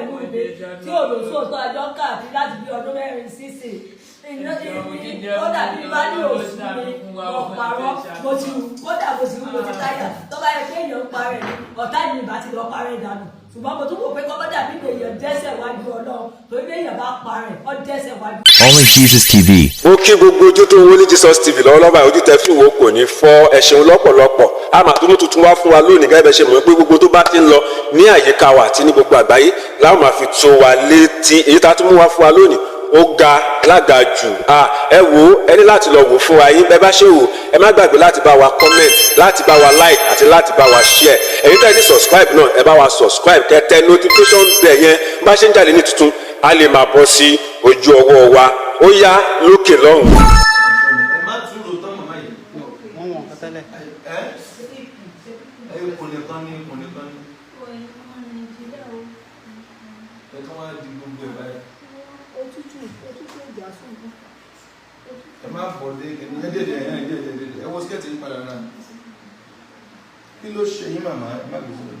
pẹ̀lú mi tí olùsòótọ́ ẹjọ́ káàkiri láti bí ọdún mẹ́rin sísìn ó dàbí bá ní òsì mi ọ̀pàrọ̀ mo ti wù kódà mo ti wù mo ti táyà tó bá yẹ kéèyàn ń parẹ́ ọ̀tá ìlú ìbá ti lọ parẹ́ ìdànù ṣùgbọ́n mo tún wò pé kọ́kọ́ dàbí èèyàn dẹ́ṣẹ̀ wájú Ọlọ́run torí bí èèyàn bá parẹ́ ọ dẹ́ṣẹ̀ wájú. Only Jesus TV. Ó kí gbogbo ojú tó ń wọlé Jesus TV lọ́wọ́lọ́wọ́ ojú tẹ fíìmù kò ní fọ́ ẹ ṣeun lọ́pọ̀lọpọ̀ a máa tún tuntun wá fún wa lónìí gẹ́gẹ́ bẹ́ẹ̀ ṣe mọ̀ pé gbogbo tó bá ti ń lọ ní àyíká wa àti ní gbogbo àgbáyé láwọn máa fi tó wa létí èyí tá a tún mú wá fún wa lónìí ó ga lága jù ẹ wò ó ẹ ní láti lọ wò fún wa yín bẹ́ẹ̀ bá ṣe wò ẹ má gbàgbé láti bá wa comment láti bá wa like àti láti bá wa share ẹ̀yin tẹ́ ẹ ní subscribe náà ẹ bá wa subscribe kẹtẹ notification bell yẹn bá ṣe ń jáde ní tuntun a lè máa bọ́ sí ojú ọwọ́ wa ó yá lókè lọ́hùn. Kí ló ṣe yín màmá ẹ má gbèsè lọ.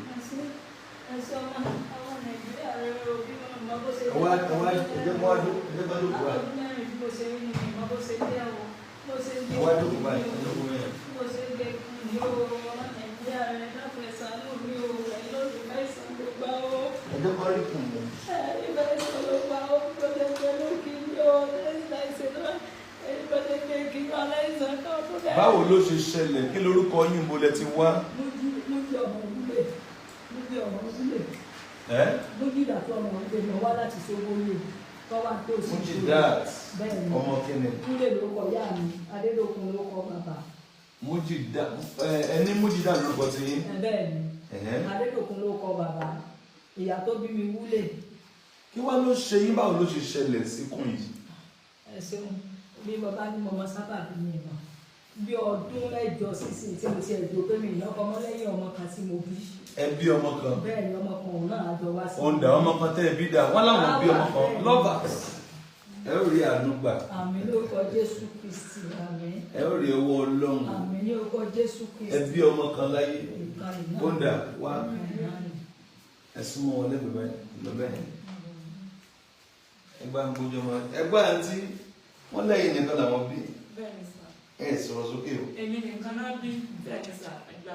Báwo ló ṣe ṣẹlẹ̀? Kí lorúkọ yín bo lẹ ti wá? Mujidat ọmọ ọdún mi wá láti Ṣógóyè tó wá tó sí Mujidat ọmọ kíni? Kúlè ló kọ yá mi, Adédokun ló kọ bàbá. Mujidat ẹni Mujidat lórúkọ ti yín? Bẹ́ẹ̀ni, Adédokun ló kọ bàbá, ìyá tó bí mi Wúlè. Kí wá ló ṣe yín báwo ló ṣe ṣẹlẹ̀ síkùn yìí? Ẹ ṣeun, bí bàbá ní mọ̀mọ́ sábà bí mi mọ̀. Bí ọdún mẹ́jọ sísìn tí mo ti ẹ̀dùn pé mi ìlọ́kọ mọ́ lẹ́yìn ọmọ kan tí mo bí. Ẹ bí ọmọ kan? Bẹ́ẹ̀ni ọmọ kan òun náà àjọ wá sí. Ọ̀ǹdà ọmọ kan tẹ́ ẹ bí dà wọ́n láwọn bí ọmọ kan lovers. Ẹ ó rí àánú gbà. Àmín lórúkọ Jésù Kristi, àmín. Ẹ ó rí owó Ọlọ́run. Àmín ní orúkọ Jésù Kristi. Ẹ bí ọmọ kan láyé. Ọ̀ǹdà wá. Ẹ súnmọ́ wọn lẹ́gbẹ̀ẹ́ lọ́bẹ̀ yẹn. Ẹgbà ń gbójú ọmọ ẹgbà àǹtí wọ́n lẹ́yìn nìkan làwọn bí. Bẹ́ẹ̀ni sà. Ẹ sọ̀rọ̀ sókè o. Èmi nìkan náà bí bẹ́ẹ̀ni sà ìgbà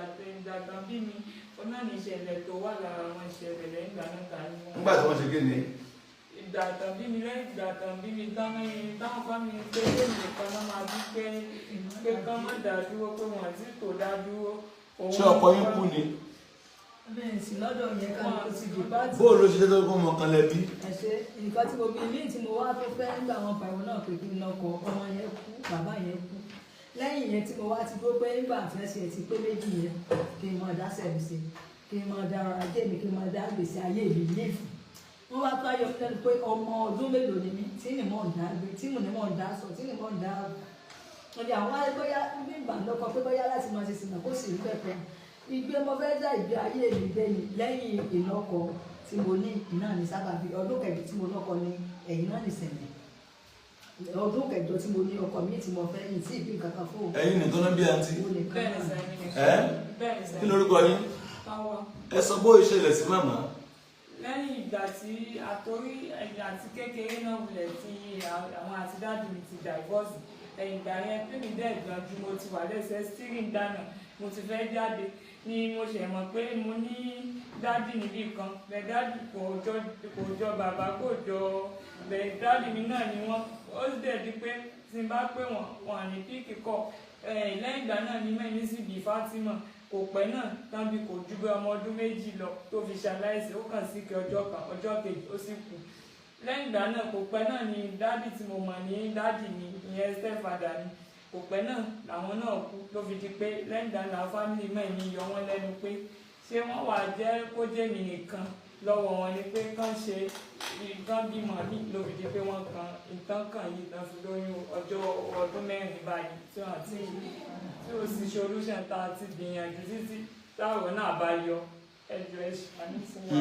bí mi ọ̀nà ní ìṣẹ̀lẹ̀ tó wà lára àwọn ìṣẹ̀lẹ̀ lẹ́yìn ìgbà náà ta ni wọ́n. Nígbà tí wọ́n ṣe kí ni? Ìgbà tàn bí mi lẹ́yìn ìgbà tàn bí mi táwọn bá mi pé lónìí nìkan náà máa bí pé kán má dá dúró pé wọ́n ti tó dá dúró. Ṣé ọkọ yín kú ni? Bẹ́ẹ̀ sì lọ́dọ̀ yẹn ká ló ti dì bá ti. Bó ló ṣe tẹ́tọ́ kó mọ kan lẹ́bí? Ẹ̀ṣẹ̀ nǹkan tí mo bí ilé tí mo wá tó fẹ́ nígbà wọn pàrọ̀ náà pé kí n lọ kọ ọmọ yẹn kú bàbá yẹn kú. Lẹ́yìn yẹn tí mo wá ti gbọ́ pé nígbà àfẹ́sẹ̀ ti pé méjì yẹn kí n máa dá sẹ́mi sí kí n máa dá ọrọ̀ ajé mi kí n máa dá gbèsè ayé mi léèfù. Wọ́n wá tó ayọ̀ lẹ́nu pé ọmọ ọdún mélòó ni mí tí ni mò ń dá gbé tí mo ní mò ń dá sọ tí ni mò ń dá ọjà àwọn ayé bóyá bí ìgbà lọ́kọ pé bóyá láti máa ṣe sìnà kó sì rí pẹ̀pẹ̀. Ìgbé mo fẹ́ dá ìgbé ayé mi gbé ni lẹ́yìn ìlọ́kọ tí mo ní náà ní sábàbí ọdún kẹ̀jọ tí mo lọ́kọ ní ẹ̀yìn náà ní sẹ̀lẹ̀ ọdún kẹ̀jọ tí mo ní ọkọ mi tí mo fẹ́ yìí tí ìbí nǹkan kan fún òun. Ẹ̀yin nìkan náà bí àǹtí? Bẹ́ẹ̀ni sà èmi nìkan. Bẹ́ẹ̀ni sà. Kí lorúkọ yín? Táwọ̀. Ẹ sọ bó ìṣẹ̀lẹ̀ sí màmá. Lẹ́yìn ìgbà tí àtòrí ẹ̀yìn àti kékeré náà wulẹ̀ tí àwọn àti dáàdì mi ti divorce ẹ̀yìn ìgbà yẹn pé mi dẹ́ ìgbàjú mo ti wà lẹ́sẹ̀ steering dáná mo ti fẹ́ jáde ni mo ṣe mọ̀ pé mo ní dáàdì níbí kan bẹ́ẹ̀ dáàdì kò jọ bàbá kò jọ bẹ́ẹ̀ dáàdì mi náà ni wọ́n ó sì dẹ̀ di pé tí n bá pè wọ́n ní píkì kọ́ lẹ́yìn ìgbà náà ni mẹ́rin sì bí Fátímà kò pẹ́ náà tàbí kò ju bí ọmọ ọdún méjì lọ tó fi ṣaláìsí ó kàn sí kí ọjọ́ kan ọjọ́ kejì ó sì kú lẹ́yìn ìgbà náà kò pẹ́ náà ni dáàdì tí mo mọ̀ ní dáàdì mi ìyẹn stepfather ni kò pẹ́ náà làwọn náà kú ló fi di pé lẹ́yìn ìgbà náà fámìlì mẹ́rin yọ wọ́n lẹ́nu pé ṣé wọ́n wà jẹ́ kó jẹ́ mi nìkan lọ́wọ́ wọn ni pé kán ṣe nǹkan bímọ ní ló fi di pé wọ́n kan nǹkan kan yìí tán fi lóyún ọjọ́ ọdún mẹ́rin báyìí tí wọ́n ti tí ó sì solution tá a ti gbìyànjú títí táwọn náà bá yọ ẹjọ́ ẹ ṣàánú fún wa.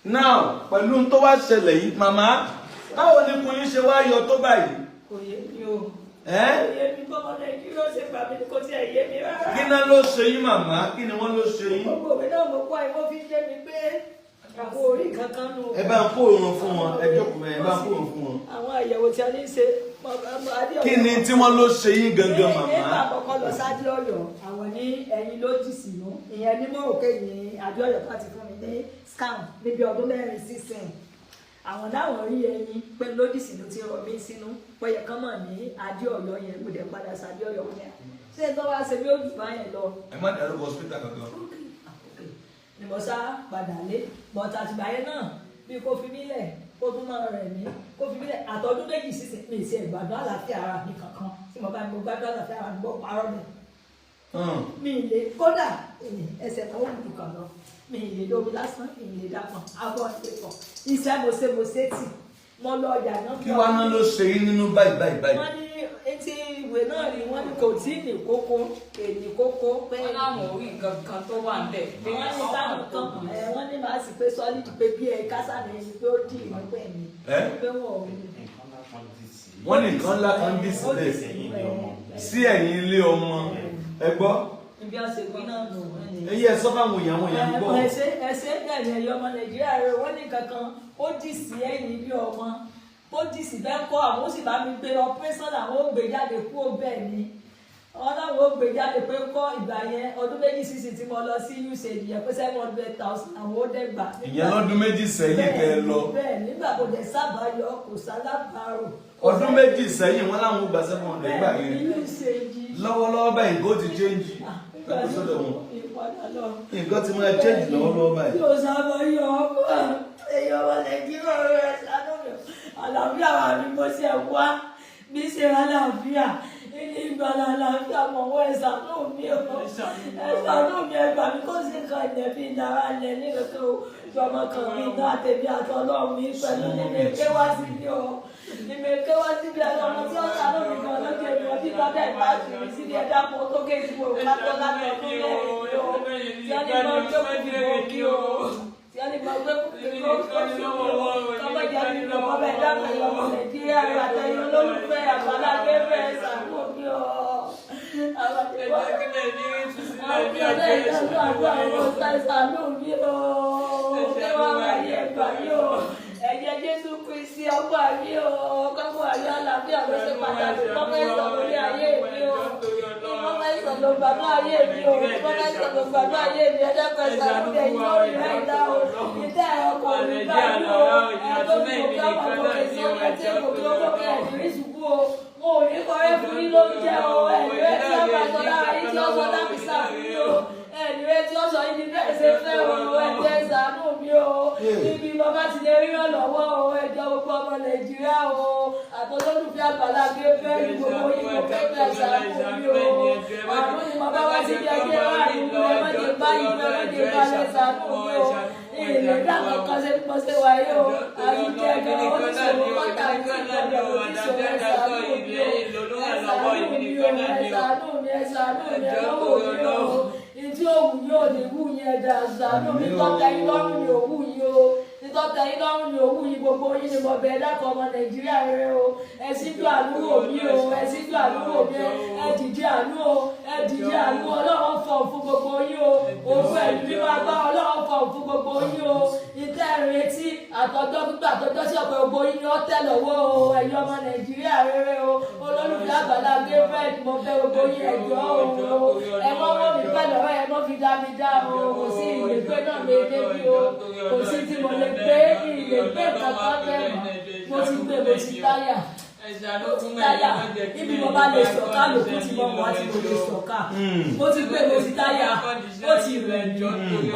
Now pẹ̀lú tó wá ṣẹlẹ̀ yìí màmá báwo ni kun yín ṣe wá yọ tó báyìí? Kò yé mi o Èmi bọ́mọ Nàìjíríà ó ṣe gbà mí kó tí ẹ̀ yé mi rárá. Kí náà ló ṣe yín màmá? Kí ni wọ́n ló ṣe yín? Gbogbo òwe náà mo kọ́ ẹ, wọ́n fi yé mi pé àwọn orí kankan nù. Ẹ bá ń kó òun fún wọn, ẹ jókòó mẹ́, ẹ bá ń kó òun fún wọn. Àwọn àyẹ̀wò tí a ní ṣe. Kí ni tí wọ́n ló ṣe yín gangan màmá? Nígbà àkọ́kọ́ lọ sáájú Ọ̀yọ́, àwọn ní ẹyin ló jì sínú. Ìyẹn ní Mọ̀rọ̀kẹ́ ní Adéọ̀yọ́ láti fún mi ní scan níbi ọdún 4 sísìn. Àwọn dáwọn rí ẹyin pé lódìsí ló ti rọ mí sínú. Pẹ̀yẹ kan mọ̀ ní Adéọ̀yọ́ yẹn, mo dẹ̀ padà sáájú Ọ̀yọ́ yẹn. Ṣé tó wá ṣe bí ó jù bá yẹn lọ? Ẹ má dàrú hospital kankan. Ni mo sá padà lé. Bọ̀tà àtìgbà yẹn náà bí kò fi mí lẹ̀ kó tún máa rẹ̀ mí kó fi mí lẹ̀ àtọ́dún 2 sísìn mi ìṣe ìgbàdùn àlàáfíà ara mi kankan tí mo bá ń gbàdùn àlàáfíà ara mi bọ́ parọ́ mi. Mi ì lè kódà ẹsẹ̀ náà ó wù kàn lọ mi ì lè lómi lásán mi ì lè dàpọ̀ abọ́ ìpẹ́kọ̀ iṣẹ́ mo ṣe tì mo lọ ọjà náà. Kí wàá náà ló ṣe yín nínú báyìí? Wọ́n ní etí ìwé náà ni wọ́n ní kò tí ì ní kókó èyí kókó pé. Wọ́n láwọn orí nǹkan kan tó wà ń bẹ̀. Wọ́n ní báwọn kan wọ́n ní màá sì pé sọ́ọ́lìdì pé bí ẹ kásá ni ẹni pé ó dì í pé mi pé wọ́n ò rí. Wọ́n ní nǹkan ńlá kan dì sílẹ̀ sí ẹ̀yìn ilé ọmọ ẹ gbọ́. Ibi ọ̀sẹ̀ gbé náà nù. Èyí ẹ sọ fáwọn èèyàn gbọ́. Ẹsẹ̀ bẹ̀rẹ̀ ẹ̀yọ́ ọmọ Nàìjíríà rẹ̀ wọ́n ní kankan ó dì sí ẹ̀yìn ilé ọmọ ó dì sí bẹ́ẹ̀ kọ́ àwọn ó sì bá mi gbé ọpẹ́sán àwọn ó gbé jáde kú ó bẹ́ẹ̀ ni wọn láwọn ó gbé jáde pé kọ́ ìgbà yẹn ọdún 2 sísìn tí mo lọ sí usage yẹn pé 700,000 àwọn ó dẹ́gbà. Ìyẹn lọ́dún 2 sẹ́yìn kẹ́ ẹ lọ. Bẹ́ẹ̀ nígbà kò dẹ̀ sábàáyọ kò sálábàárò. Ọdún 2 sẹ́yìn wọ́n láwọn ó gba 700 gbà yẹn. Lọ́wọ́lọ́wọ́ báyìí nǹkan ti change. Nǹkan ti máa change lọ́wọ́lọ́wọ́ báyìí. Yóò sábàáyọ ọmọ èèyàn ọmọ Nàìjíríà rẹ̀ sánú mi. Àlàáfíà wà ní mo ṣe wá bí ṣe àlàáfíà ilé ìgbàlà àlàáfíà mọ̀wọ́ ẹ̀sánú mi ò ẹ̀sánú mi ẹgbà mi kó sì kan ìdẹ̀bí ìdára ilẹ̀ nígbàtí ìjọba kan mi náà tèmi àtọ́lọ́ mi pẹ̀lú níbi èké wá sí ní o níbi èké wá síbi ọmọ tí ó sánú mi kan lókè mi ọdí lọ́dẹ̀ ìbáṣu mi síbi ẹ̀dá pọ̀ tó ké ìdìbò kátó láti ọdún lẹ́yìn o tí a ní máa gbé kúkú kí o tí a ní máa gbé kúkú kí o kọ́mọ ìjà mi lọ kọ́mọ ẹ̀dá pẹ̀lú ọmọ Nàìjíríà rẹ̀ àtẹ̀yìn olólùfẹ́ àgbàlá gẹ́gẹ́ sàánú mi o. Àwọn àtẹ̀wọ́ àwọn ọ̀dọ́ ìdájọ́ àgbà àwọn ọ̀sán sàánú mi o. Kẹ́wàá wáyé ẹ̀gbà mi o. Ẹ̀jẹ̀ Jésù Kristi ọgbà mi o. Kọ́kọ́ ayé àlàáfíà ló ṣe pàtàkì kọ́kọ́ ìsọ̀ lórí ayé mi o. Kọ́kọ́ ìsọ̀ ló gbàgbọ́ ayé mi o. Kọ́kọ́ ìsọ̀ ló gbàgbọ́ ayé mi. Ẹjẹ́ pẹ́ sàánú mi ẹ̀yìn lórí rẹ̀ ìdá o. Ìtẹ́ ẹ̀rọ kò ní gbà mí o. Ẹ̀rọ tó kò kí ọmọ kò kí sí ọmọ tí kò kí ọmọ kí ẹ̀dín rí ṣubú o. Mo ò ní kọ́rẹ́ fún yín lóúnjẹ o. Ẹ̀rẹ́ tí ọmọ àjọ lára yín tí ó sọ láti sàmì o. Ẹ̀rẹ́ tí ó sọ yín ní bẹ́ẹ̀ ṣe fẹ́ o. Ẹ̀jẹ̀ ṣàánú mi o. Ibi bàbá ti lè rí ọ̀lọ́wọ́ o. Ẹ̀jọ̀ gbogbo ọmọ Nàìjíríà o. Àtọ́lọ́dúnfẹ́ Àgbàlá Gabriel ní gbogbo yín mo fẹ́ fẹ́ ṣàánú mi o. Àwọn ni bàbá wá sí ibi ẹgbẹ́ wa ní ìlú ẹ̀mọ́dé báyìí ní ọmọdé balẹ̀ ṣàánú mi o. Ilé ìdáná kan ṣe pọ̀ ṣe wáyé o. Àyíké ẹgbẹ́ wọn ti ṣòro pàtàkì ìpàdé òbí ṣòro ẹ̀ṣánú mi o. Ẹ̀ṣánú mi ẹ̀lọ́wọ́ mi o. Ìdí òwú yóò ní wú yẹn dà ṣàánú mi tọ́tẹ̀ yín lọ́rùn ní òwú yìí o. Títọ́tẹ̀ yín lọ́rùn ní òwú yìí gbogbo yín ni mo bẹ̀ ẹ́ dákọ̀ ọmọ Nàìjíríà rẹ o. Ẹ síjú àánú wò mí o. Ẹ síjú àánú wò mí o. Ẹ dìde àánú o. Ẹ dìde àánú Ọlọ́run fọ̀ fún gbogbo yín o. Ògùn ẹ̀lú bí wàá gbá Ọlọ́run fọ̀ fún gbogbo yín o. Ìtẹ́ ìrètí àtọ́jọ́ pípẹ́ àtọ́jọ́ sí ọ̀pọ̀ gbogbo yín ni ó tẹ̀ lọ́wọ́ o. Ẹ̀yin ọmọ Nàìjíríà rere o. Olólùfẹ́ Àgbàlá Gabriel mo fẹ́ gbogbo yín ẹ̀jọ́ o. Ẹ mọ́ wọ́n mi pẹ́ lọ́wọ́ ẹ mọ́ fi dá mi dá o. Kò sí ìlẹ̀gbẹ́ náà lè débi o. Kò sí tí mo lè gbé ìlẹ̀gbẹ́ kankan bẹ́ẹ̀ mọ́. Mo ti gbé mo ti táyà. Táyà ibi mo bá lè sọ̀ká lòkù tí mo mọ̀ àti mo lè sọ̀ká. Mo ti gbé mo ti táyà. Ó ti rẹ̀ mí.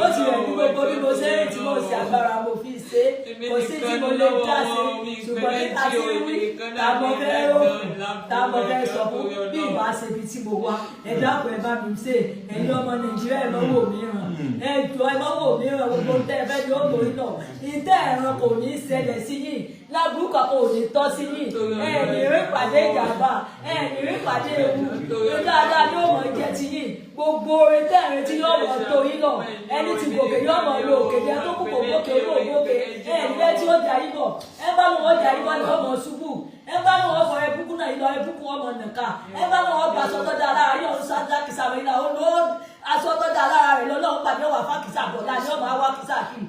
Ó ti rẹ̀ mí gbogbo bí mo ṣe ń tí mo ṣe agbára mo fi ṣe. Kò sí tí mo lè dá sí. Ṣùgbọ́n níta tí wí tàbọ̀ fẹ́ rò tàbọ̀ fẹ́ sọ fún bí ìbá ṣe ibi tí mo wá. Ẹ dákun ẹ bá mi ṣe. Ẹ̀yin ọmọ Nàìjíríà ẹ lọ́wọ́ mi ràn. Ẹ jọ ẹ lọ́wọ́ mi ràn gbogbo tẹ́ ẹ fẹ́ ní ó lórí náà. Ìtẹ́ ẹ̀ràn kò ní ṣẹlẹ̀ sí yìí. Lábúrú kankan ò ní tọ́ sí yìí. Ẹ̀ẹ̀ni rí pàdé ìjàmbá. Ẹ̀ẹ̀ni rí pàdé ewu. Ní dáadáa yóò mọ̀ jẹ́ ti yìí. Gbogbo orin tẹ́ẹ̀rin tí yóò mọ̀ tó yín lọ. Ẹni tí gòkè yóò mọ̀ lo òkè jẹ́ tó kù kò gòkè ló gòkè. Ẹ̀ẹ̀ni bẹ́ẹ̀ tí ó jà yín bọ̀. Ẹ bá wọn jà yín bọ̀ ni wọ́n mọ̀ ṣubú. Ẹ bá wọn fọ ẹ búkú náà ìlọ ebúkú ọmọ nìka ẹ bá wọn gba aṣọ tó dáa lára yóò ń sáájú kìsà rẹ náà ó ló aṣọ tó dáa lára rẹ lọ́lọ́run pàdé wà fún kìsà bọ̀dá ni ọmọ àwa kìsà kiri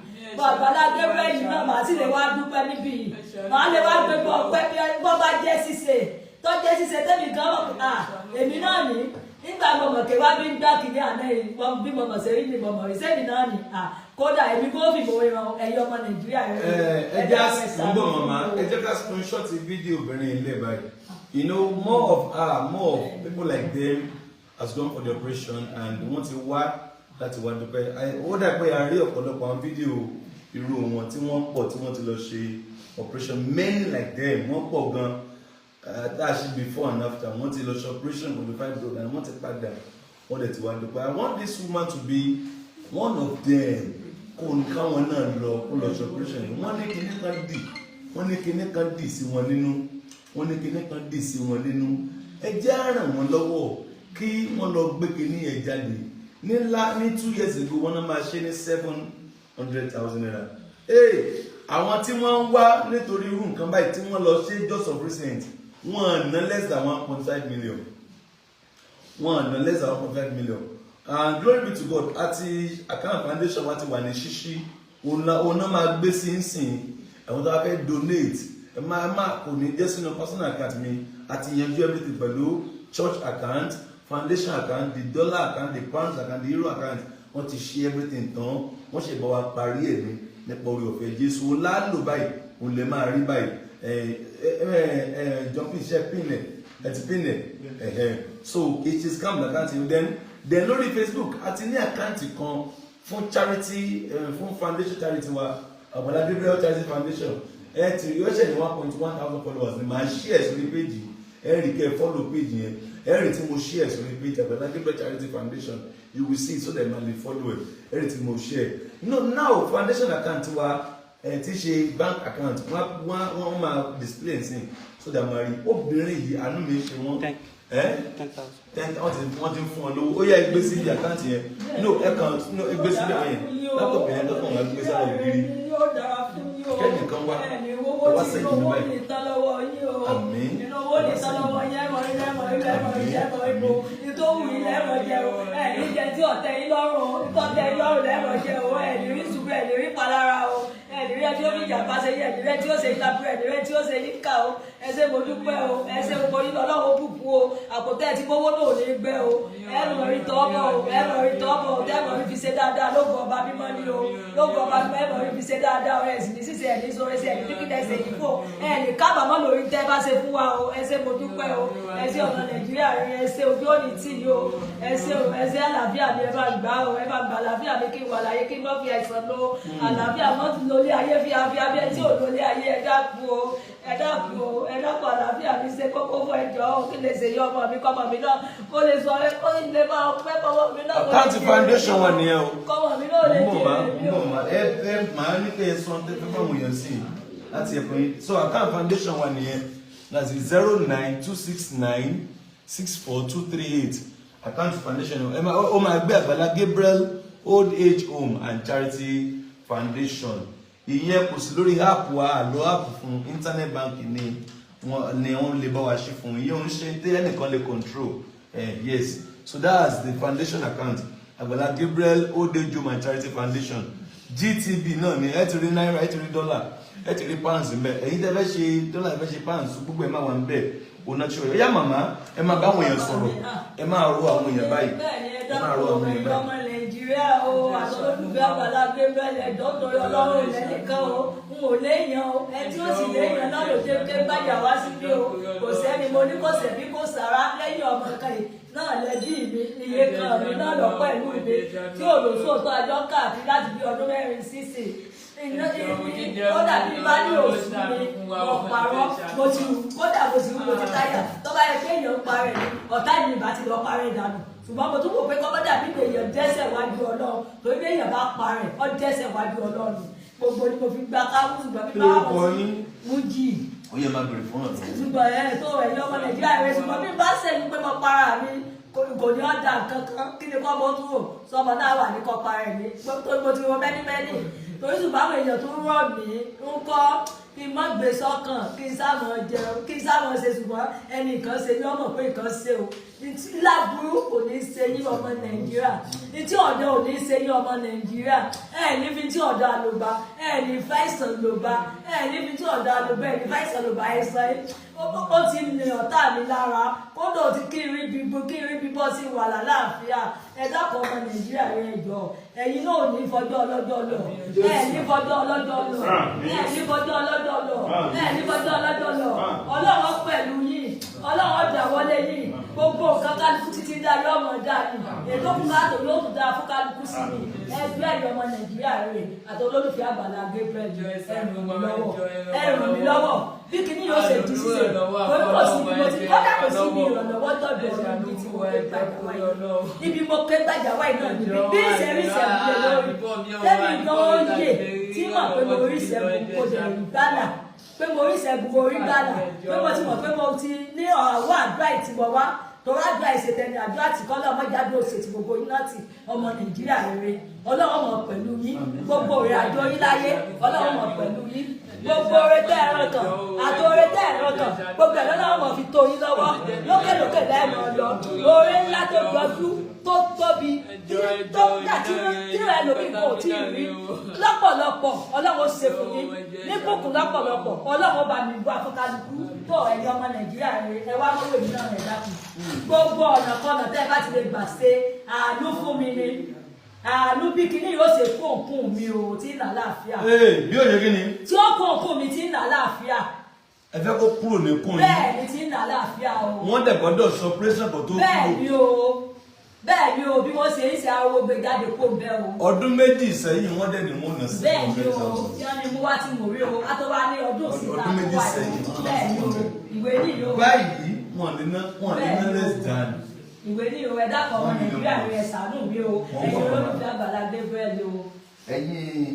Àgbàlá Gabriel yìí náà màá sì lè wá dúpẹ́ níbí yìí màá lè wá gbé ọpẹ́ bí wọ́n bá jẹ́ ṣíṣe tó jẹ́ ṣíṣe tẹ́mi gan èmi náà ní nígbà mọ̀mọ̀ kí wá bí ń gbá kìíní àná bí mọ̀mọ̀ ṣe rí ni mọ̀mọ̀ rí sẹ́mi náà ní kódà èmi kó fi mọ̀ ìran ẹ̀yọ́ ọmọ Nàìjíríà rẹ̀. ẹ jẹ́ ǹbọ̀ màmá ẹ jẹ́ ká screenshot fídíò obìnrin ilé báyìí you know more of people like them has gone for the operation and wọ́n ti wá láti wá dúpẹ́ ó dà pé a rí ọ̀pọ̀lọpọ̀ àwọn fídíò irú wọn tí wọ́n pọ̀ tí wọ́n ti lọ ṣe operation many like them wọ́n pọ̀ gan that should be before and after wọ́n ti lọ ṣe operation for the 5 blood and wọ́n ti padà wọ́n dẹ̀ ti wá dúpẹ́ I want this woman to be one of them kò ní káwọn náà lọ kó lọ ṣe operation yìí wọ́n ní kíní kan dì sí wọn nínú ẹ jẹ́ á ràn wọ́n lọ́wọ́ kí wọ́n lọ gbé kíní ẹ̀ jáde ní 2 years ago wọ́n náà máa ṣe ní 700,000 naira. Àwọn tí wọ́n ń wá nítorí irú nǹkan báyìí tí wọ́n lọ ṣe just of recent wọ́n ná less than 1.5 million. And glory be to God àti account foundation wa ti wà ní ṣíṣí òun náà máa gbé sí nsìn àwọn tó bá fẹ́ donate ẹ máa kò ní jẹ́ sínú personal account mi àti yanjú everything pẹ̀lú church account foundation account the dollar account the pounds account the euro account wọ́n ti ṣe everything tán wọ́n ṣe bá wa parí ẹ̀ ní nípa orí ọ̀fẹ́ Jésù ó lálò báyìí òun lè máa rí báyìí jumping share pinẹ̀ so it is calm account then lórí Facebook àti ní àkáǹtì kan fún charity fún foundation charity wa Àgbàlá Gabriel Charity Foundation ti rí ọ̀ṣẹ̀ ní 1,100 followers ni màá share sórí page rí kẹ́ follow page yẹn rí tí mo share sórí page Àgbàlá Gabriel Charity Foundation you will see so that man dey follow rí tí mo share now foundation account wa ti ṣe bank account wọ́n máa display nsìn so that màá rí obìnrin yìí àánú mi ṣe wọ́n 10,000 wọ́n ti ń fún ọ lówó ó yá ẹgbẹ́ sí ibi àkáǹtì yẹn ẹgbẹ́ sí ibi àwọn yẹn lápapọ̀ yẹn lọ́pọ̀ wọn ẹgbẹ́ sára ògiri kẹ́nìkan wá wá sẹ́yìn ní báyìí àmín ìtòwù ilẹ̀ ẹ̀rọ jẹ́ o ẹ̀ní jẹ́ tí ọ̀tẹ̀ yín lọ́rùn tọ́tẹ̀ yín lọ́rùn lẹ́rọ jẹ́ o ẹ̀ní rí ṣubú ẹ̀ní rí palára o ẹ̀ní rí ẹtí ó fi jàmbá ṣe yí ẹ̀ní rí ẹtí ó ṣe ìtàkùn ẹ̀ní rí ẹtí ó ṣe yíká o ẹsẹ̀ mo dúpẹ́ o ẹsẹ̀ mo yín ọlọ́wọ́ bùkún o àpótẹ́ ẹtí gbówó náà ò ní gbẹ́ o ẹ̀rọ rí tọ́bọ̀ o ẹ̀rọ rí tọ́bọ̀ o tẹ́rọ rí fi ṣe dáadáa lóògùn ọba mímọ́ ni o lóògùn ọba mímọ́ ẹ̀rọ rí fi ṣe dáadáa o ẹ̀sìn ní sísè ẹ̀ní sọ ẹsẹ̀ ẹ̀ní kíkí ẹsẹ̀ yìí fò ẹ̀ní kábàámọ̀ lórí tẹ́ bá ṣe fún wa o ẹsẹ̀ mo dúpẹ́ o ẹsẹ̀ ọ̀nà Nàìjíríà rẹ̀ ẹsẹ̀ ojú òní tì yìí o ẹsẹ̀ àlàáfíà mi ẹ bá gbà o ẹ bá gbà àlàáfíà mi kí n wà láyé kí n má fi àìsàn lọ àlàáfíà mọ́ ti lólé ayé fi àfíà bí ẹ tí ò lólé ayé ẹ dákun o àlàáfíà mi ṣe kókó fún ẹjọ́ o kí lè ṣe yọ ọmọ mi kọ́mọ mi náà kó lè sọ ẹ kó lè máa pẹ́ kọ́mọ mi náà. àkáǹtì foundation wà nìyẹn o kọ́mọ mi náà lè jẹ́ èmi o. ẹ máa ní pé sọ tẹ fẹ́ fáwọn èèyàn sí láti ẹ̀kọ́ yìí so àkáǹtì foundation wà nìyẹn láti 09269642238 àkáǹtì foundation ó máa gbé Àgbàlá Gabriel Old Age Home and Charity Foundation ìyẹn kò sí lórí app wa àlọ́ app fún internet banking ni wọ́n lè bá wa ṣe fún ìyẹn òun ṣe tẹ́lẹ̀ nìkan lè control yes so that's the foundation account Àgbàlá Gabriel Old Age Home and Charity Foundation GTB náà ni ẹ ti rí náírà ẹ ti rí dọ́là ẹ ti rí pounds ń bẹ ẹ̀yin tẹ́ fẹ́ ṣe dọ́là ẹ fẹ́ ṣe pounds gbogbo ẹ máa wà ń bẹ ọ̀nà tí ó yẹ màmá ẹ máa bá àwọn èèyàn sọ̀rọ̀ ẹ máa ro àwọn èèyàn báyìí ẹ máa ro àwọn èèyàn báyìí. Nàìjíríà o àtọ́lọ́dúnfẹ́ Àgbàlá Gabriel ẹ̀dọ́ torí Ọlọ́run lẹ́nìkan o n ò léèyàn o ẹ tí ó sì léèyàn náà ló dé pé báyà wá síbí o kò sẹ́ni mo ní kò sẹ́bí kò sára lẹ́yìn ọmọ kan yìí náà lẹ́bí mi iye kan mi náà lọ pẹ̀lú mi tí ò lò sóòótọ́ àjọ káàkiri láti bí ọdún 4 sísè kódà bí bá ní oṣù mi ọ̀pàrọ̀ mo ti wù kódà mo ti wù mo ti táyà tó bá yẹ pé èèyàn ń parẹ́ ni ọ̀tá ìlú ìbá ti lọ parẹ́ dànù ṣùgbọ́n mo tún wò pé kọ́mọ́dà bí èèyàn dẹ́ṣẹ̀ wájú Ọlọ́run torí bí èèyàn bá parẹ́ ọ dẹ́ṣẹ̀ wájú Ọlọ́run gbogbo ni mo fi gba káwù ṣùgbọ́n bí bá wà mú jì ó yẹ máa bèrè fún ọ̀tún. ṣùgbọ́n tó ẹ̀yọ́ ọmọ Nàìjíríà rẹ̀ ṣùgbọ́n bí bá ṣẹ̀yìn pé mo para mi kò ní ọ̀dà kankan kí ni kọ́ mọ́ tún wò sọmọ náà wà ní kọ́pa rẹ̀ ní tó mo ti wọ mẹ́ni torí ṣùgbọ́n àwọn èèyàn tó rọ̀ mí ń kọ́ kí n má gbé sọ́kàn kí n sáàmọ̀ jẹun kí n sáàmọ̀ ṣe ṣùgbọ́n ẹnìkan ṣe ní ọmọ pé nǹkan ṣe o ntí láburú kò ní ṣe yín ọmọ Nàìjíríà ntí ọ̀dọ́ ò ní ṣe yín ọmọ Nàìjíríà ní fi tí ọ̀dọ́ àlòbá ní fáìsàn lòbá ní fi tí ọ̀dọ́ àlòbá ní fáìsàn lòbá ẹ̀sán ó ti ní ọ̀tá mi lára kódò ti kiri bíbọ́ sí wàhálà láàfíà ẹ dákọ̀ ọmọ Nàìjíríà rẹ̀ jọ ẹ̀yin náà ò ní fọjọ́ ọlọ́jọ́ lọ ní fọjọ́ ọlọ́jọ́ lọ ní fọjọ́ ọlọ́jọ́ lọ ní fọjọ́ ọlọ́jọ́ lọ Ọlọ́run pẹ̀lú yìí Ọlọ́run dáwọ́lé yìí gbogbo nǹkan kálukú títí dá yọ ọmọ dá ni ètò kúkàtò yóò tún dá fún kálukú sí ni ẹgbẹ́ ẹ̀yọ́ ọmọ Nàìjíríà rẹ̀ àti olólùfẹ́ Àgbàlá Gabriel ẹ̀rùn mi lọ́wọ́ bí kìíní yóò ṣe di ṣíṣe kò sí ibi mo ti kọ́dà kò sí ibi ìrànlọ́wọ́ tọ́jú ọ̀rọ̀ ibi tí mo ké gbàjà wáyé ibi mo ké gbàjà wáyé náà níbi bí ìṣẹ̀rí ìṣẹ̀rí lórí tẹ́mi gan yé tí mọ̀ pé mo rí ìṣẹ̀gùn kò dẹ̀ rí gbálà pé mo rí ìṣẹ̀gùn orí gbálà pé mo ti mọ̀ pé mo ti ní ọ̀wọ́ àdúrà ìtìmọ̀ wá torí àdúrà ìṣètẹ̀ni àdúrà tí kọ́lá ọmọdé òṣètì gbogbo yín láti ọmọ Nàìjíríà rere Ọlọ́run mọ̀ pẹ̀lú yín gbogbo rẹ̀ àjọ yín láyé Ọlọ́run mọ̀ pẹ̀lú yín gbogbo oore tẹ́ ẹ̀rọ kan àti oore tẹ́ ẹ̀rọ kan gbogbo ẹ̀rọ náà mọ̀ fi tó yín lọ́wọ́ lókèlókè lẹ́ẹ̀mọ lọ oore ńlá tó gbọ́jú tó tóbi tó dàtí rẹ̀ lómi kò tí ì rí lọ́pọ̀lọpọ̀ Ọlọ́run ṣe fún yín ní kùkùn lọ́pọ̀lọpọ̀ Ọlọ́run bá mi bọ́ afọ́kálukú tó ẹ̀yìn ọmọ Nàìjíríà rẹ̀ ẹ wá mọ́wé mi náà rẹ̀ dákun gbogbo ọ̀nà kọ́nà tẹ́ ẹ bá ti lè gbà ṣe àánú fún mi ni àánú bí kíní yóò ṣe kó òkun mi o tí ń là láàfíà. bí ó ṣe kí ni. tí ó kó òkun mi tí ń là láàfíà. ẹ fẹ́ kó kúrò ní kún yín. bẹ́ẹ̀ ni tí ń là láàfíà o. wọ́n dẹ̀ gbọ́dọ̀ sọ pírẹ́sàn kan tó kúrò. bẹ́ẹ̀ ni o bí wọ́n ṣe ń ṣe àwọn gbé jáde kó bẹ́ẹ̀ o. ọdún méjì sẹ́yìn wọ́n dẹ̀ ní wọ́n nà sí. bẹ́ẹ̀ ni o tí wọ́n ní mú wá tí mo rí o a tó wá ní ọdún òsínà méjì sẹ́yìn. bẹ́ẹ̀ ni o ìwé ní o. báyìí wọ́n lè ná less than. ìwé ní o ẹ̀dá kan ọmọ Nàìjíríà rẹ̀ ṣàánú mi o ẹ̀yin olólùfẹ́ Àgbàlá Gabriel o. ẹ̀yin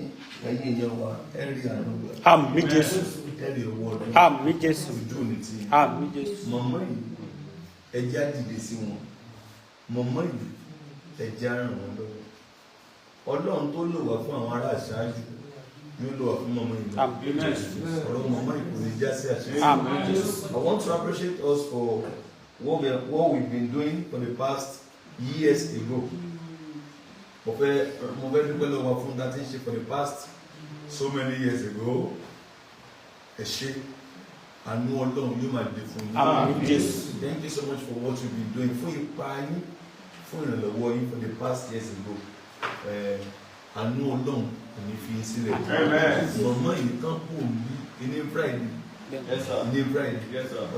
èèyàn wa ẹ̀rí àdúgbò. Àmín Jésù. ẹ̀rí owó ọdún. Àmín Jésù. ojú òní ti. Àmín Jésù. mọ̀mọ́ yìí ẹja dìde sí wọn mọ̀mọ́ yìí ẹja ràn wọ́n lọ́wọ́ Ọlọ́run tó lò wá fún àwọn ará àṣáájú yóò lò wá fún mọ̀mọ́ yìí. Àmín Jésù. ọ̀rọ̀ mọ̀mọ́ yìí kò ní já sí àṣírí. Àmín Jésù. I want to appreciate us for what we've been doing for the past years ago. Mo fẹ́ dúpẹ́ lọ́wọ́ fún that thing for the past so many years ago. Ẹ ṣé àánú Ọlọ́run yóò máa dé fún yín. Àmín Jésù. Thank you so much for what you've been doing fún ipa yín fún ìrànlọ́wọ́ yín for the past years ago. Àánú Ọlọ́run kò ní fi yín sílẹ̀. Mọ̀mọ́ yìí kan kù ní Friday. Ní Friday.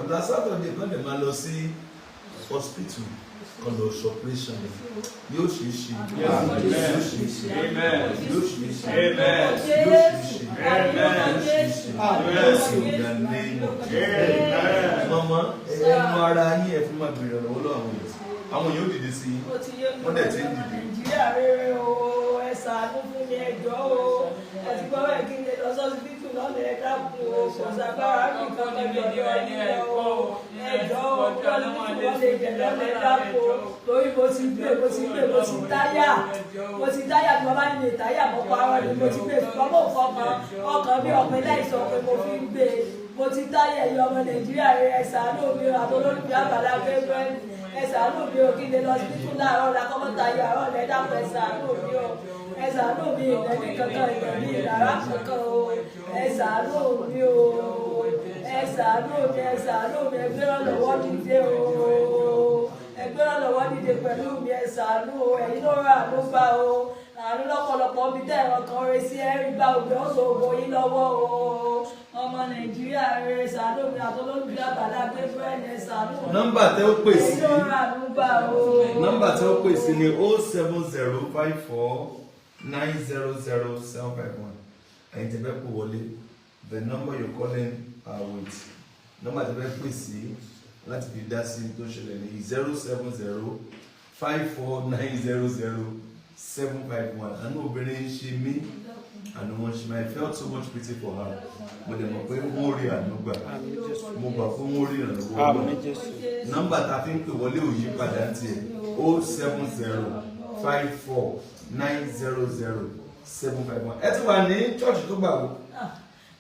Ọ̀la Saturday kan lè máa lọ sí hospital kan lọ operation yóò ṣe é ṣe yóò ṣe é ṣe yóò ṣe é ṣe mama ẹnu ara yín ẹ fún máa bèrè lọ́wọ́ lọ́wọ́ àwọn èèyàn dìde sí wọ́n dẹ̀ ti ń dìde. Nàìjíríà rere o ẹ ṣàánú fún mi ẹjọ́ o ẹ ti gbọ́ bẹ́ẹ̀ kí n lè lọ sọ́sibítù lọ́nà ẹ dákun o kò sàgbára nìkan lọ́jọ́ ẹ̀yìn o ẹjọ́ o kí wọ́n lè jẹ lọ́nà ẹ dákun o torí mo ti táyà tí wọ́n bá nílé táyà mọ́ parọ́ ni mo ti gbé fọmọ́ ọkàn bí ọ̀pẹ láìsọ pé mo fi ń gbé mo ti táyà ẹ̀yọ́ ọmọ Nàìjíríà rere ẹ ṣàánú mi àtolólùfẹ́ Àgbàlá Gabriel ẹ ṣàánú mi o kí n lè lọ sibítù láàárọ̀ la kọ́mọ́tà yà àárọ̀ lẹ dákun ẹ ṣàánú mi o ẹ ṣàánú mi ìdẹ́ni kankan ìdẹ́ni ìdára kankan o ẹ ṣàánú mi o ẹ ṣàánú mi ẹgbẹ́ lọ́wọ́ dìde o ẹgbẹ́ lọ́wọ́ dìde pẹ̀lú mi ẹ ṣàánú o ẹ̀yin ló rà ló bá o àánú lọ́pọ̀lọpọ̀ bí tẹ́ ẹ̀rọ kan rẹ sí ẹ̀rí gba òbí ọ̀sọ̀ ògbó yín lọ́wọ́ o ọmọ Nàìjíríà rẹ ṣàánú mi àtolólùfẹ́ Àgbàlá Gabriel ẹ ṣàánú o. nọ́mbà tẹ́ ó pè sí nọ́mbà tẹ́ ó pè sí ni 07054900751 ẹ̀yin tẹ́ fẹ́ pò wọlé the number you're calling with nọ́mbà tẹ́ fẹ́ pè sí láti fi dá sí tó ṣẹlẹ̀ ní 07054900751 àánú obìnrin ń ṣe mí àánú wọn ṣe mí I felt so much pity for her mo dẹ̀ mọ̀ pé wọ́n rí àánú gbà mo gbà pé wọ́n rí ìrànlọ́wọ́ gbà nọ́mbà tá a fi ń pè wọlé ò yí padà tiẹ̀ 07054900751 751. ẹ ti wà ní church tó gbà wò.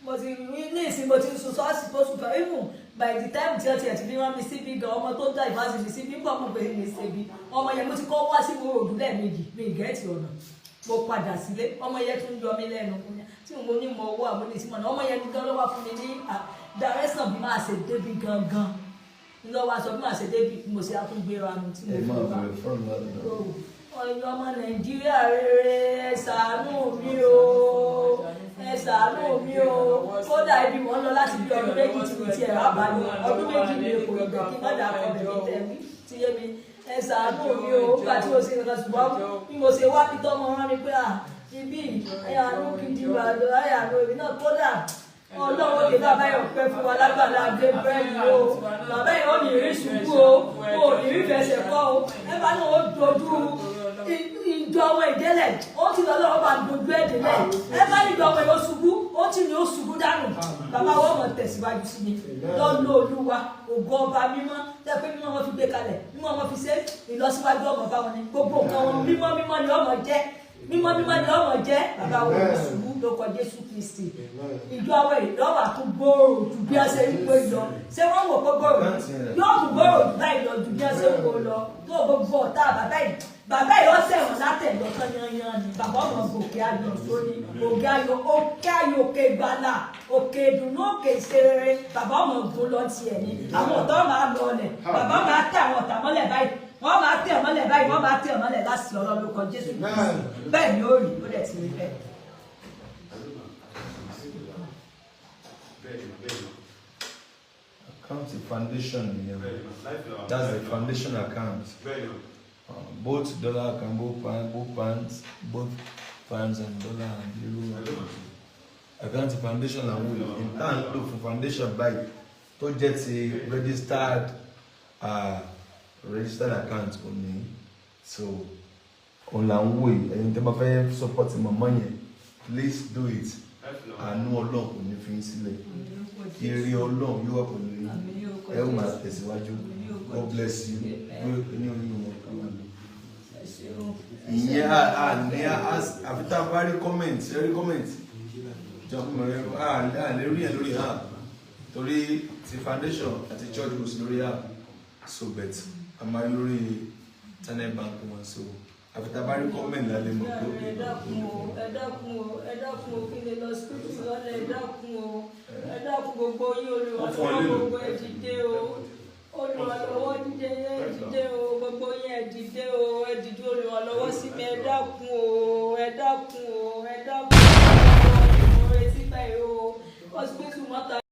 mo ti ní ìsìn mo ti sùn sọ́ọ̀sì tó sùn fẹ́ even by the time tí ọtí ẹ̀ ti fi rán mi síbi gan ọmọ tó ń dá ìfásitì mi síbi nígbà ọmọ bẹ̀rẹ̀ mi ṣebi ọmọ yẹn mo ti kọ́ wá sí òòdù lẹ́ẹ̀mejì mi ìgẹ́ẹ̀tì ọ̀nà mo padà sílé ọmọ yẹn tún yọ mí lẹ́nu tí mo ní mo owó àmúnisímọ̀ náà ọmọ yẹn gan ló wá fún mi ní direction bí máa ṣe débi gangan lọ́wọ́ aṣọ bí máa ṣe débi mo ṣe àtúngbéra nu tí mo fi wá ọmọ Nàìjíríà rere ẹ ṣàánú mi o ẹ ṣàánú mi o kódà ibi wọn lọ láti bí ọdún méjì tí mo ti ẹ̀rọ àbáyọ ọdún méjì ní èkó ìgbà kí má dàá kọ bẹ̀rẹ̀ tẹ̀mí ti yé mi ẹ ṣàánú mi o nígbà tí mo ṣe nǹkan ṣùgbọ́n bí mo ṣe wá pitọ́ mọ́ rán mi pé ibi ẹ̀yàánú gidi wà lọ ẹ̀yàánú èmi náà kódà ọlọ́wọ́ lè bàbá yẹn pẹ́ fún wa lágbàlá gbé bẹ́ẹ̀ni o bàbá yẹn ó ní rí ṣubú o ó ní rí fẹsẹ̀ kọ́ o ẹ bá náà ó dojú ìjọ ọmọ ìdẹ́lẹ̀ ó ti lọ lọ́wọ́ bá dojú ẹ̀ délẹ̀ ẹ bá ní ìjọ ọmọ yẹn ó ṣubú ó ti ní ó ṣubú dànù bàbá wọn mọ̀ tẹ̀síwájú sí ni lọ́nà olúwa ògo ọba mímọ́ tẹ́ pé mímọ́ wọn fi gbé kalẹ̀ mímọ́ wọn fi ṣe ìlọsíwájú ọmọ bá wọn ni gbogbo nǹkan wọn mímọ́ mímọ́ ni ọmọ jẹ́ mímọ́ mímọ́ ni ọmọ jẹ́ bàbá wọn ò ṣubú lórúkọ Jésù Kristi ìjọ àwọn ìlọ́wà tó gbòòrò ju bí a ṣe ń gbé lọ ṣé wọ́n wò pé gbòòrò yóò tún gbòòrò jù báyìí lọ ju bí a ṣe ń gbó lọ tó gbogbo ọ̀tá bàbá yìí ó sẹ̀wọ̀n látẹ̀lọ́ tán yanyan ni bàbá ọmọ gòkè ayọ̀ sórí òkè ayọ̀ òkè gbàlà òkè ìdùnnú òkè ìṣerere bàbá ọmọ ògùn lọ tiẹ̀ ni àwọn ọ̀tá máa lọ ọlẹ̀ bàbá máa tẹ àwọn ọ̀tá mọ́lẹ̀ báyìí wọ́n máa tẹ̀ mọ́lẹ̀ báyìí wọ́n máa tẹ̀ mọ́lẹ̀ láti ọ̀rọ̀ lórúkọ Jésù bẹ́ẹ̀ ni ó rí ó dẹ̀ ti rí bẹ́ẹ̀. Account foundation nìyẹn that's the foundation account both dollar account both pounds and dollar and euro account foundation làwọn èèyàn in tan lò fún foundation báyìí tó jẹ́ ti registered account òní so òun là ń wò yìí ẹ̀yin tẹ́ bá fẹ́ support mọ̀mọ́ yẹn please do it àánú Ọlọ́run kò ní fi sílẹ̀ ire Ọlọ́run yóò wà pẹ̀lú yín ẹ ó máa tẹ̀síwájú God bless you ní oyún wọn kà wá lọ. ìyẹn àní àfi tá a bá rí comment jọ̀ọ́ àlè rí ẹ̀ lórí app torí ti foundation àti church goes lórí app so bet a máa ń lórí channel bank wọn so àfi tá a bá rí comment lálẹ́ mọ̀ pé ẹ dákun o kí lè lọ sí lọ́lẹ̀ ẹ dákun gbogbo yín olùwàsàn gbogbo ẹ ti dé